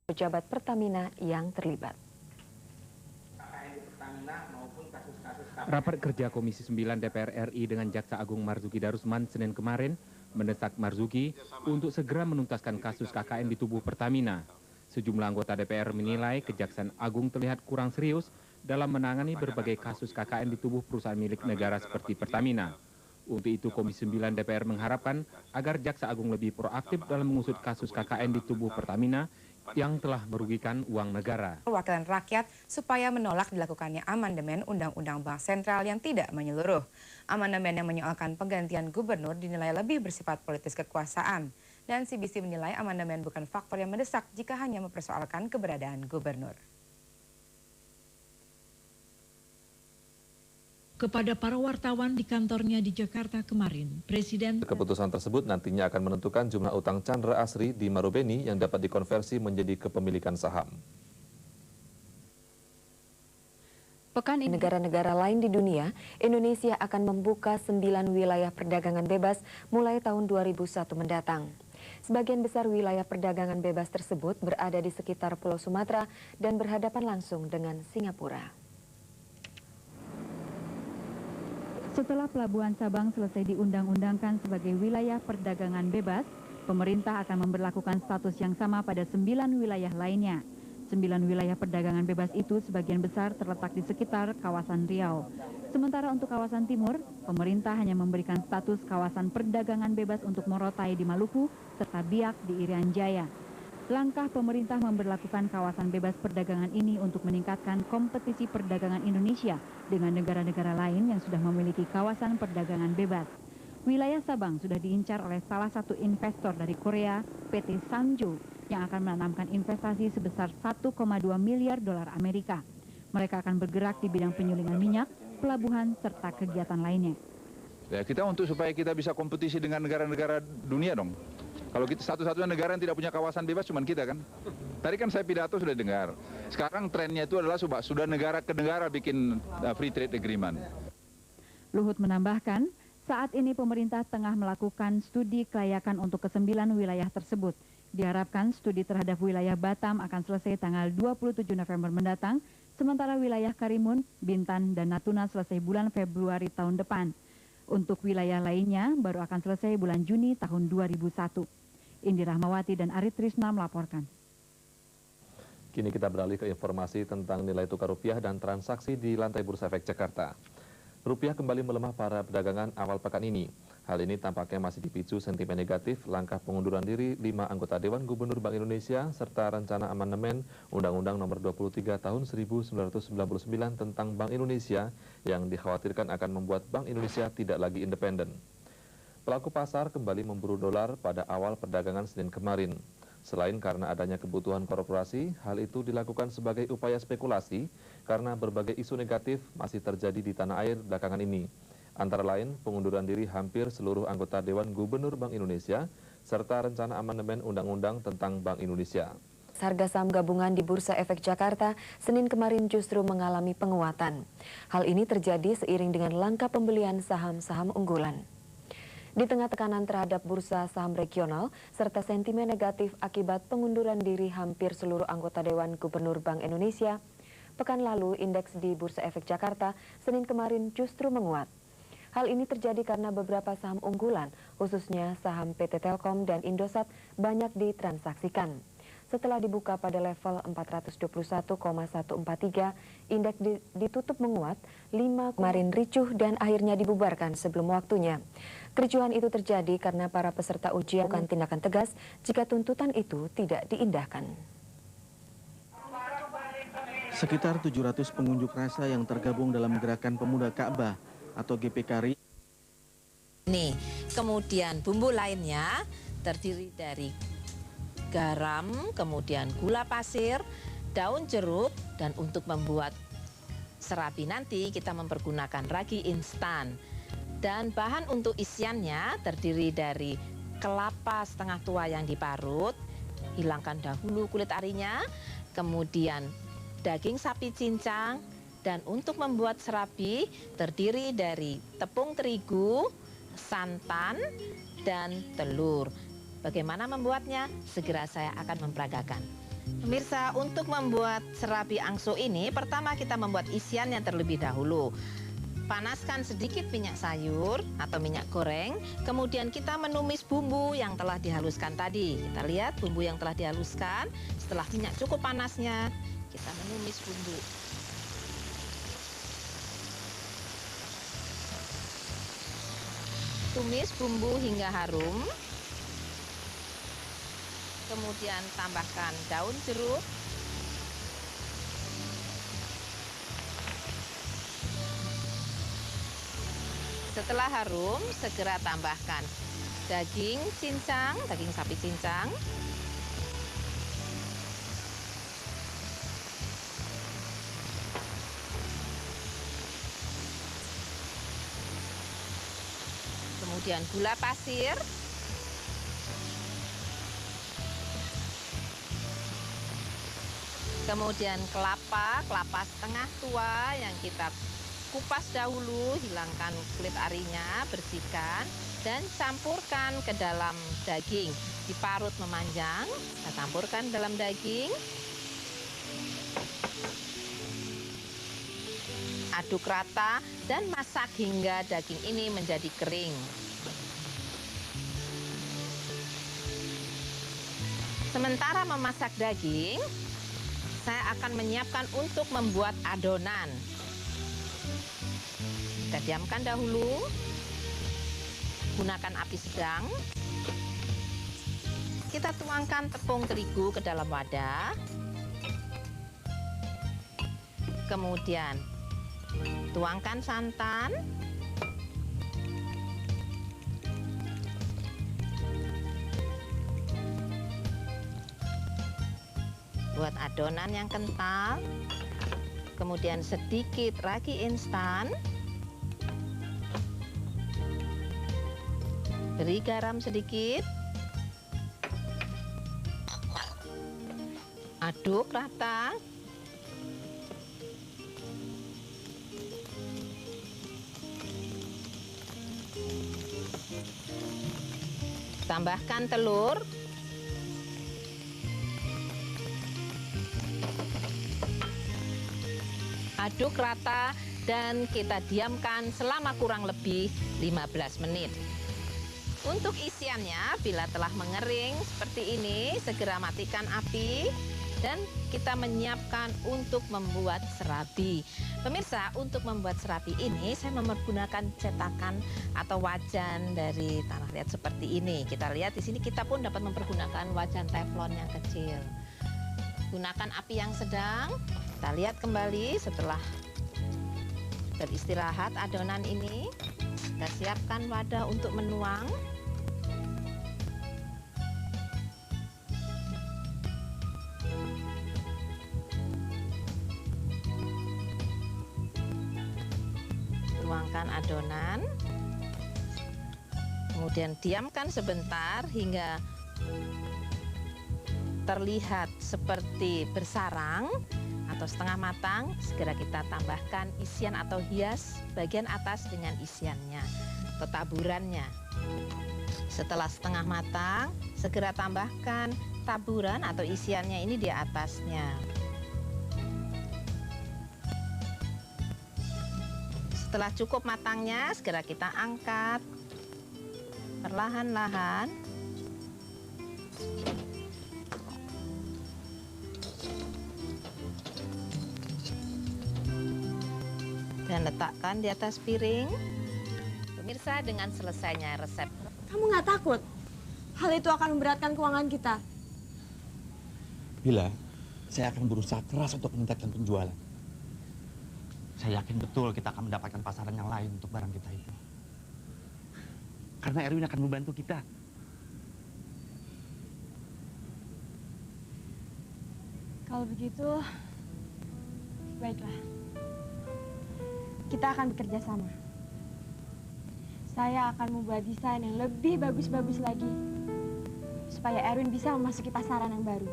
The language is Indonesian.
pejabat Pertamina yang terlibat. Rapat kerja Komisi 9 DPR RI dengan Jaksa Agung Marzuki Darusman Senin kemarin mendesak Marzuki untuk segera menuntaskan kasus KKN di tubuh Pertamina. Sejumlah anggota DPR menilai Kejaksaan Agung terlihat kurang serius dalam menangani berbagai kasus KKN di tubuh perusahaan milik negara seperti Pertamina. Untuk itu Komisi 9 DPR mengharapkan agar Jaksa Agung lebih proaktif dalam mengusut kasus KKN di tubuh Pertamina yang telah merugikan uang negara. Perwakilan rakyat supaya menolak dilakukannya amandemen Undang-Undang Bank Sentral yang tidak menyeluruh. Amandemen yang menyoalkan penggantian gubernur dinilai lebih bersifat politis kekuasaan. Dan CBC menilai amandemen bukan faktor yang mendesak jika hanya mempersoalkan keberadaan gubernur. Kepada para wartawan di kantornya di Jakarta kemarin, Presiden... Keputusan tersebut nantinya akan menentukan jumlah utang Chandra Asri di Marubeni yang dapat dikonversi menjadi kepemilikan saham. Pekan ini negara-negara lain di dunia, Indonesia akan membuka 9 wilayah perdagangan bebas mulai tahun 2001 mendatang. Sebagian besar wilayah perdagangan bebas tersebut berada di sekitar Pulau Sumatera dan berhadapan langsung dengan Singapura. Setelah Pelabuhan Sabang selesai diundang-undangkan sebagai wilayah perdagangan bebas, pemerintah akan memberlakukan status yang sama pada 9 wilayah lainnya. 9 wilayah perdagangan bebas itu sebagian besar terletak di sekitar kawasan Riau. Sementara untuk kawasan timur, pemerintah hanya memberikan status kawasan perdagangan bebas untuk Morotai di Maluku serta Biak di Irian Jaya. Langkah pemerintah memberlakukan kawasan bebas perdagangan ini untuk meningkatkan kompetisi perdagangan Indonesia dengan negara-negara lain yang sudah memiliki kawasan perdagangan bebas. Wilayah Sabang sudah diincar oleh salah satu investor dari Korea, PT Sanjo, yang akan menanamkan investasi sebesar 1,2 miliar dolar Amerika. Mereka akan bergerak di bidang penyulingan minyak, pelabuhan, serta kegiatan lainnya. Ya, kita untuk supaya kita bisa kompetisi dengan negara-negara dunia dong. Kalau kita satu-satunya negara yang tidak punya kawasan bebas cuma kita kan. Tadi kan saya pidato sudah dengar. Sekarang trennya itu adalah sudah negara ke negara bikin free trade agreement. Luhut menambahkan, saat ini pemerintah tengah melakukan studi kelayakan untuk ke-9 wilayah tersebut. Diharapkan studi terhadap wilayah Batam akan selesai tanggal 27 November mendatang, sementara wilayah Karimun, Bintan, dan Natuna selesai bulan Februari tahun depan. Untuk wilayah lainnya baru akan selesai bulan Juni tahun 2001. Indi Rahmawati dan Arie Trisna melaporkan. Kini kita beralih ke informasi tentang nilai tukar rupiah dan transaksi di lantai Bursa Efek Jakarta. Rupiah kembali melemah pada perdagangan awal pekan ini. Hal ini tampaknya masih dipicu sentimen negatif langkah pengunduran diri 5 anggota Dewan Gubernur Bank Indonesia serta rencana amandemen Undang-Undang Nomor 23 Tahun 1999 tentang Bank Indonesia yang dikhawatirkan akan membuat Bank Indonesia tidak lagi independen. Pelaku pasar kembali memburu dolar pada awal perdagangan Senin kemarin. Selain karena adanya kebutuhan korporasi, hal itu dilakukan sebagai upaya spekulasi karena berbagai isu negatif masih terjadi di tanah air belakangan ini. Antara lain pengunduran diri hampir seluruh anggota Dewan Gubernur Bank Indonesia serta rencana amandemen Undang-Undang tentang Bank Indonesia. Harga saham gabungan di Bursa Efek Jakarta Senin kemarin justru mengalami penguatan. Hal ini terjadi seiring dengan langkah pembelian saham-saham unggulan. Di tengah tekanan terhadap bursa saham regional serta sentimen negatif akibat pengunduran diri hampir seluruh anggota Dewan Gubernur Bank Indonesia, pekan lalu indeks di Bursa Efek Jakarta Senin kemarin justru menguat. Hal ini terjadi karena beberapa saham unggulan, khususnya saham PT Telkom dan Indosat, banyak ditransaksikan. Setelah dibuka pada level 421,143, indeks ditutup menguat, 5 kemarin ricuh dan akhirnya dibubarkan sebelum waktunya. Kericuhan itu terjadi karena para peserta ujian melakukan tindakan tegas jika tuntutan itu tidak diindahkan. Sekitar 700 pengunjuk rasa yang tergabung dalam Gerakan Pemuda Ka'bah atau GPKRI. Nih, kemudian bumbu lainnya terdiri dari garam, kemudian gula pasir, daun jeruk, dan untuk membuat serabi nanti kita mempergunakan ragi instan. Dan bahan untuk isiannya terdiri dari kelapa setengah tua yang diparut, hilangkan dahulu kulit arinya, kemudian daging sapi cincang, dan untuk membuat serabi terdiri dari tepung terigu, santan, dan telur. Bagaimana membuatnya? Segera saya akan memperagakan. Pemirsa, untuk membuat serabi angso ini, pertama kita membuat isiannya terlebih dahulu. Panaskan sedikit minyak sayur atau minyak goreng, kemudian kita menumis bumbu yang telah dihaluskan tadi. Kita lihat bumbu yang telah dihaluskan, setelah minyak cukup panasnya, kita menumis bumbu. Tumis bumbu hingga harum. Kemudian tambahkan daun jeruk. Setelah harum, segera tambahkan daging cincang, daging sapi cincang. Kemudian gula pasir. Kemudian kelapa setengah tua yang kita kupas dahulu, hilangkan kulit arinya, bersihkan, dan campurkan ke dalam daging. Diparut memanjang, kita campurkan dalam daging. Aduk rata dan masak hingga daging ini menjadi kering. Sementara memasak daging, saya akan menyiapkan untuk membuat adonan. Kita diamkan dahulu, gunakan api sedang. Kita tuangkan tepung terigu ke dalam wadah. Kemudian tuangkan santan. Buat adonan yang kental. Kemudian sedikit ragi instan. Beri garam sedikit. Aduk rata. Tambahkan telur. Aduk rata dan kita diamkan selama kurang lebih 15 menit. Untuk isiannya, bila telah mengering seperti ini, segera matikan api dan kita menyiapkan untuk membuat serabi. Pemirsa, untuk membuat serabi ini saya menggunakan cetakan atau wajan dari tanah liat seperti ini. Kita lihat di sini kita pun dapat mempergunakan wajan teflon yang kecil. Gunakan api yang sedang. Kita lihat kembali setelah beristirahat adonan ini. Kita siapkan wadah untuk menuang. Tuangkan adonan. Kemudian diamkan sebentar hingga terlihat seperti bersarang atau setengah matang. Segera kita tambahkan isian atau hias bagian atas dengan isiannya atau taburannya. Setelah setengah matang, segera tambahkan taburan atau isiannya ini di atasnya. Setelah cukup matangnya, segera kita angkat perlahan-lahan. Dan letakkan di atas piring. Pemirsa, dengan selesainya resep. Kamu nggak takut hal itu akan memberatkan keuangan kita? Bila, saya akan berusaha keras untuk meningkatkan penjualan. Saya yakin betul kita akan mendapatkan pasaran yang lain untuk barang kita itu. Karena Erwin akan membantu kita. Kalau begitu, baiklah. Kita akan bekerja sama. Saya akan membuat desain yang lebih bagus-bagus lagi. Supaya Erwin bisa memasuki pasaran yang baru.